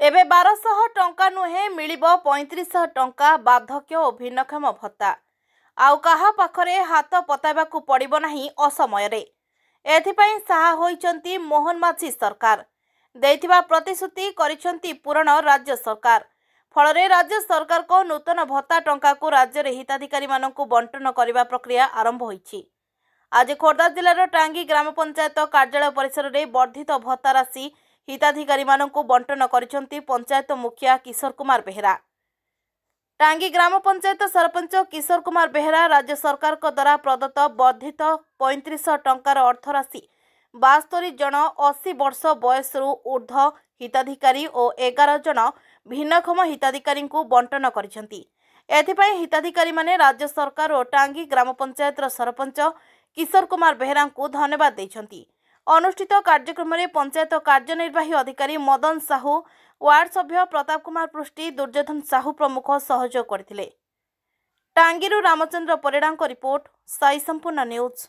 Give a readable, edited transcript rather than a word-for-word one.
एबे 1200 टंका नुहे मिलिबो 3500 टंका बार्धक्य और भिन्नक्षम भत्ता आउ काहा पाखरे हाथ पताइबाकू पड़िबो नाही असमय रे। एथिपाई साहा होइचंती मोहन माझी सरकार देइथिबा प्रतिश्रुति करिसंती पूरण राज्य सरकार। फलरे राज्य सरकार को नूतन भत्ता टंका को राज्य रे हिताधिकारी मानकू बंटन करिबा प्रक्रिया आरंभ होइछि। आज खोर्धा जिलार टांगी ग्राम पंचायत कार्यालय परिसर में वर्धित भत्ता राशि हिताधिकारी मानकू बंटन करिसंती पंचायत मुखिया किशोर कुमार बेहेरा। टांगी ग्राम पंचायत सरपंच किशोर कुमार बेहेरा राज्य सरकार को द्वारा प्रदत्त वर्धित 3500 टंकार अर्थ राशि 72 जन 80 वर्ष बयस ऊर्ध्व हिताधिकारी और 11 जन भिन्नक्षम हिताधिकारी को बंटन करिसंती। एथिपाई हिताधिकारी माने राज्य सरकार और टांगी ग्राम पंचायत सरपंच किशोर कुमार बेहेरा को धन्यवाद देइछंती। अनुष्ठित कार्यक्रम में पंचायत कार्यनिर्वाही अधिकारी मदन साहू, वार्ड सभ्य प्रताप कुमार पृष्टि, दुर्योधन साहू प्रमुख सहयोग करथिले। टांगीरू रामचंद्र परिड़ा रिपोर्ट, साई संपूर्ण न्यूज।